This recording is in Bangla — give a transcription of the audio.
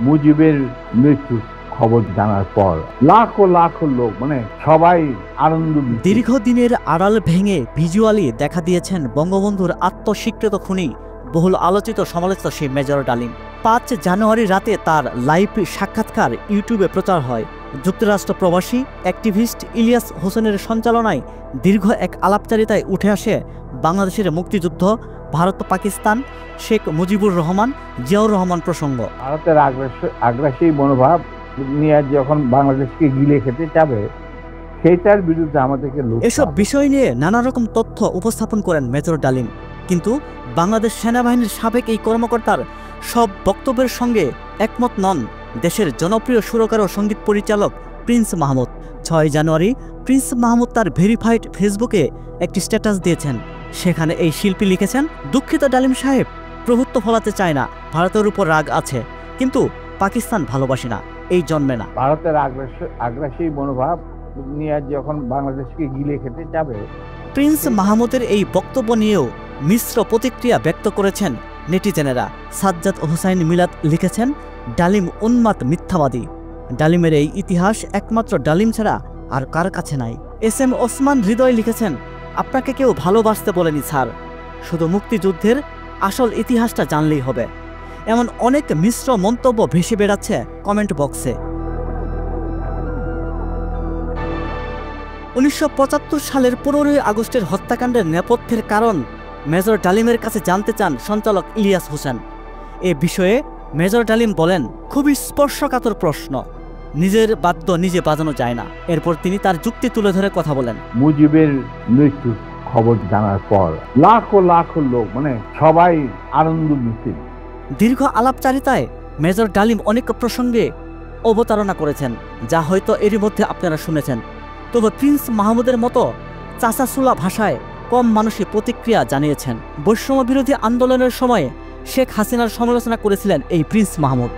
মুজিবের মৃত্যুর খবর জানার পর লাখো লাখো লোক সবাই আনন্দ। দীর্ঘদিনের আড়াল ভেঙে ভিজুয়ালি দেখা দিয়েছেন বঙ্গবন্ধুর আত্মস্বীকৃত খুনি বহুল আলোচিত সমালোচিত সেই মেজর ডালিম। ৫ জানুয়ারি রাতে তার লাইভ সাক্ষাৎকার ইউটিউবে প্রচার হয়। যুক্তরাষ্ট্র প্রবাসী অ্যাক্টিভিস্ট ইলিয়াস হোসেনের সঞ্চালনায় দীর্ঘ এক আলাপচারিতায় উঠে আসে বাংলাদেশের মুক্তিযুদ্ধ, ভারত পাকিস্তান, শেখ মুজিবুর রহমান, জিয়াউর রহমান প্রসঙ্গ। ভারতের আগ্রাসী মনোভাব নিয়ে যখন বাংলাদেশকে গিলে খেতে চাবে, সেইটার বিরুদ্ধে আমাদেরকে এসব বিষয় নিয়ে নানা রকম তথ্য উপস্থাপন করেন মেজর ডালিম। কিন্তু বাংলাদেশ সেনাবাহিনীর সাবেক এই কর্মকর্তার সব বক্তব্যের সঙ্গে একমত নন দেশের জনপ্রিয় সুরকার ও সঙ্গীত পরিচালক প্রিন্স মাহমুদ। ৬ জানুয়ারি প্রিন্স মাহমুদ তার ভেরিফাইড ফেসবুকে একটি স্ট্যাটাস দিয়েছেন। সেখানে এই শিল্পী লিখেছেন, দুঃখিত ডালিম সাহেব, প্রভুত্ব ফলাতে চায় না, ভারতের উপর রাগ আছে, কিন্তু পাকিস্তান ভালোবাসি না, এই জন্মে না। ভারতের আগ্রাসী মনোভাব নিয়ে যখন বাংলাদেশকে গিলে খেতে যাবে। প্রিন্স মাহমুদের এই বক্তব্য নিয়েও মিশ্র প্রতিক্রিয়া ব্যক্ত করেছেন নেটিজেনেরা। সাজ্জাদ হোসাইন মিলাদ লিখেছেন, ডালিম উন্মাদ মিথ্যাবাদী। ডালিমের এই ইতিহাস একমাত্র ডালিম ছাড়া আর কার কাছে নাই। SM ওসমান হৃদয় লিখেছেন, আপনাকে কেউ ভালোবাসতে বলেনি স্যার, শুধু মুক্তিযুদ্ধের আসল ইতিহাসটা জানলেই হবে। এমন অনেক মিশ্র মন্তব্য ভেসে বেড়াচ্ছে কমেন্ট বক্সে। ১৯৭৫ সালের ১৫ই আগস্টের হত্যাকাণ্ডের নেপথ্যের কারণ মেজর ডালিমের কাছে জানতে চান সঞ্চালক ইলিয়াস হোসেন। এ বিষয়ে মেজর ডালিম বলেন, খুবই স্পর্শকাতর প্রশ্ন, নিজের বাদ্য নিজে বাজানো যায় না। এরপর তিনি তার যুক্তি তুলে ধরে কথা বলেন। মুজিবের মৃত্যুর খবর জানার পর লাখো লাখো লোক সবাই আনন্দ মিছিল। দীর্ঘ আলাপচারিতায় মেজর ডালিম অনেক প্রসঙ্গে অবতারণা করেছেন, যা হয়তো এরই মধ্যে আপনারা শুনেছেন। তবে প্রিন্স মাহমুদের মতো চাচাসুলা ভাষায় কম মানুষই প্রতিক্রিয়া জানিয়েছেন। বৈষম্য বিরোধী আন্দোলনের সময়ে শেখ হাসিনার সমালোচনা করেছিলেন এই প্রিন্স মাহমুদ।